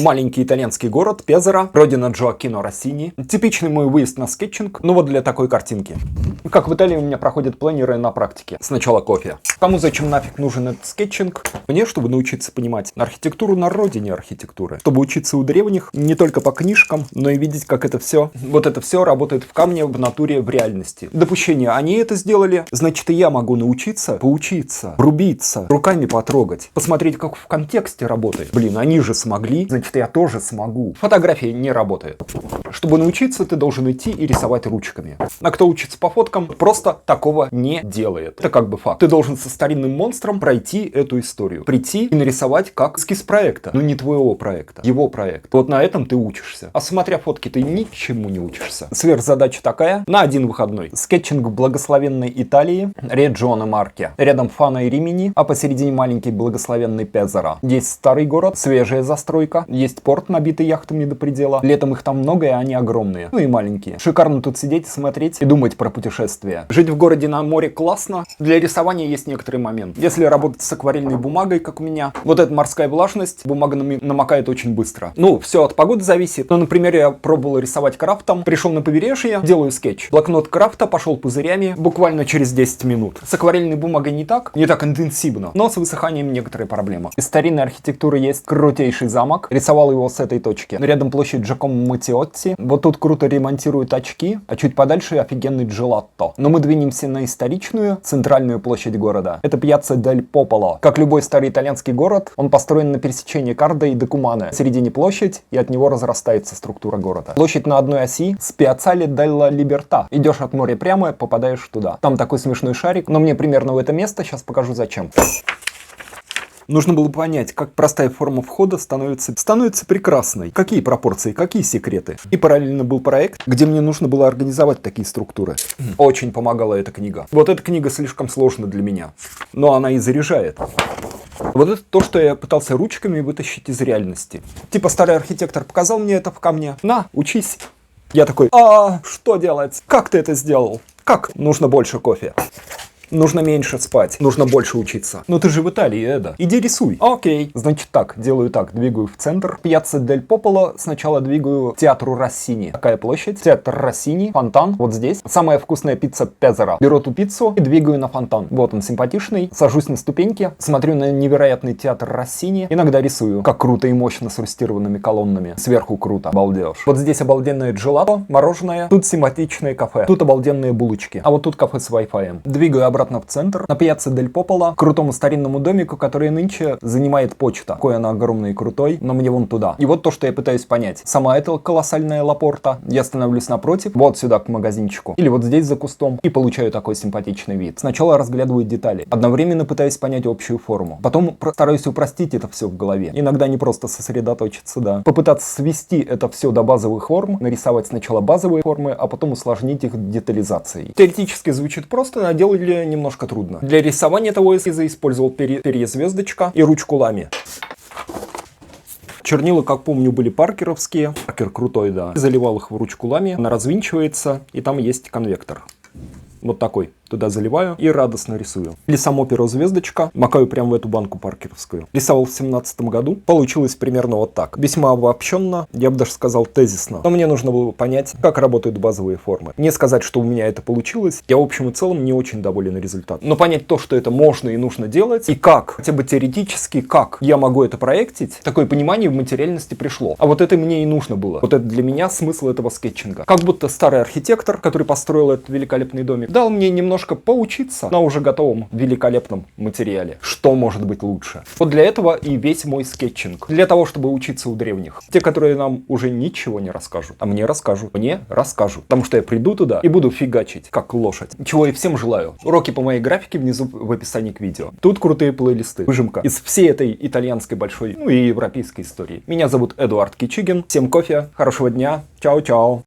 Маленький итальянский город Пезаро, родина Джоаккино Россини. Типичный мой выезд на скетчинг, но вот для такой картинки. Как в Италии у меня проходят планеры на практике. Сначала кофе. Кому зачем нафиг нужен этот скетчинг? Мне, чтобы научиться понимать архитектуру на родине архитектуры. Чтобы учиться у древних не только по книжкам, но и видеть, как это все, вот это все работает в камне, в натуре, в реальности. Допущение, они это сделали, значит и я могу научиться, поучиться, врубиться, руками потрогать, посмотреть, как в контексте работает. Блин, они же смогли, значит я тоже смогу. Фотография не работает. Чтобы научиться, ты должен идти и рисовать ручками. А кто учится по фоткам, просто такого не делает. Это как бы факт. Ты должен со старинным монстром пройти эту историю. Прийти и нарисовать как эскиз проекта. Но не твоего проекта, его проект. Вот на этом ты учишься. А смотря фотки, ты ничему не учишься. Сверхзадача такая: на один выходной. Скетчинг в благословенной Италии, Реджоне Марке. Рядом Фана и Римини, а посередине маленький благословенный Пезаро. Есть старый город, свежая застройка, есть порт, набитый яхтами до предела. Летом их там много, и они огромные. Ну и маленькие. Шикарно тут сидеть, смотреть и думать про путешествия. Жить в городе на море классно. Для рисования есть некоторый момент. Если работать с акварельной бумагой, как у меня, вот эта морская влажность, бумага намокает очень быстро. Ну, все от погоды зависит. Ну, например, я пробовал рисовать крафтом, пришел на побережье, делаю скетч. Блокнот крафта пошел пузырями буквально через 10 минут. С акварельной бумагой не так интенсивно, но с высыханием некоторые проблемы. Из старинной архитектуры есть крутейший замок. Рисовал его с этой точки. Рядом площадь Джакомо Матеотти. Вот тут круто ремонтируют очки, а чуть подальше офигенный джелатто. Но мы двинемся на историчную, центральную площадь города. Это Пьяцца дель Пополо. Как любой старый итальянский город, он построен на пересечении Карда и Декумане. В середине площадь, и от него разрастается структура города. Площадь на одной оси с Пьяццале делла Либерта. Идешь от моря прямо, попадаешь туда. Там такой смешной шарик, но мне примерно в это место, сейчас покажу зачем. Нужно было понять, как простая форма входа становится прекрасной. Какие пропорции, какие секреты. И параллельно был проект, где мне нужно было организовать такие структуры. Очень помогала эта книга. Вот эта книга слишком сложна для меня. Но она и заряжает. Вот это то, что я пытался ручками вытащить из реальности. Типа старый архитектор показал мне это в камне. На, учись. Я такой: что делать? Как ты это сделал? Как? Нужно больше кофе. Нужно меньше спать, нужно больше учиться. Но ты же в Италии, Эда. Иди рисуй. Окей. Значит так, делаю так. Двигаю в центр. Пьяцца дель Пополо. Сначала двигаю к театру Россини. Такая площадь. Театр Россини. Фонтан. Вот здесь. Самая вкусная пицца Пезаро. Беру эту пиццу и двигаю на фонтан. Вот он симпатичный. Сажусь на ступеньки. Смотрю на невероятный театр Россини. Иногда рисую. Как круто и мощно с рустированными колоннами. Сверху круто. Обалдеж. Вот здесь обалденное джелато. Мороженое. Тут симпатичное кафе. Тут обалденные булочки. А вот тут кафе с Wi-Fi. Двигаю обратно в центр, на Пьяцца дель Пополо, к крутому старинному домику, который нынче занимает почта. Какой она огромный и крутой, но мне вон туда. И вот то, что я пытаюсь понять. Сама эта колоссальная лапорта. Я становлюсь напротив, вот сюда к магазинчику. Или вот здесь за кустом. И получаю такой симпатичный вид. Сначала разглядываю детали. Одновременно пытаюсь понять общую форму. Потом стараюсь упростить это все в голове. Иногда не просто сосредоточиться, да. Попытаться свести это все до базовых форм. Нарисовать сначала базовые формы, а потом усложнить их детализацией. Теоретически звучит просто, на деле немножко трудно. Для рисования того эскиза использовал перья звездочка и ручку лами. Чернила, как помню, были паркеровские. Паркер крутой, да. Заливал их в ручку лами, она развинчивается, и там есть конвектор. Вот такой. Туда заливаю и радостно рисую. Или само перо звездочка макаю прямо в эту банку паркеровскую. Рисовал в 2017 году. Получилось примерно вот так. Весьма обобщенно, я бы даже сказал тезисно. Но мне нужно было понять, как работают базовые формы. Не сказать, что у меня это получилось. Я в общем и целом не очень доволен результатом. Но понять то, что это можно и нужно делать, и как, хотя бы теоретически, как я могу это проектить, такое понимание в материальности пришло. А вот это мне и нужно было. Вот это для меня смысл этого скетчинга. Как будто старый архитектор, который построил этот великолепный домик, дал мне немножко поучиться на уже готовом великолепном материале. Что может быть лучше? Вот для этого и весь мой скетчинг. Для того, чтобы учиться у древних. Те, которые нам уже ничего не расскажут. А мне расскажут. Мне расскажут. Потому что я приду туда и буду фигачить, как лошадь. Чего и всем желаю. Уроки по моей графике внизу в описании к видео. Тут крутые плейлисты. Выжимка из всей этой итальянской большой, ну и европейской истории. Меня зовут Эдуард Кичигин. Всем кофе, хорошего дня. Чао-чао.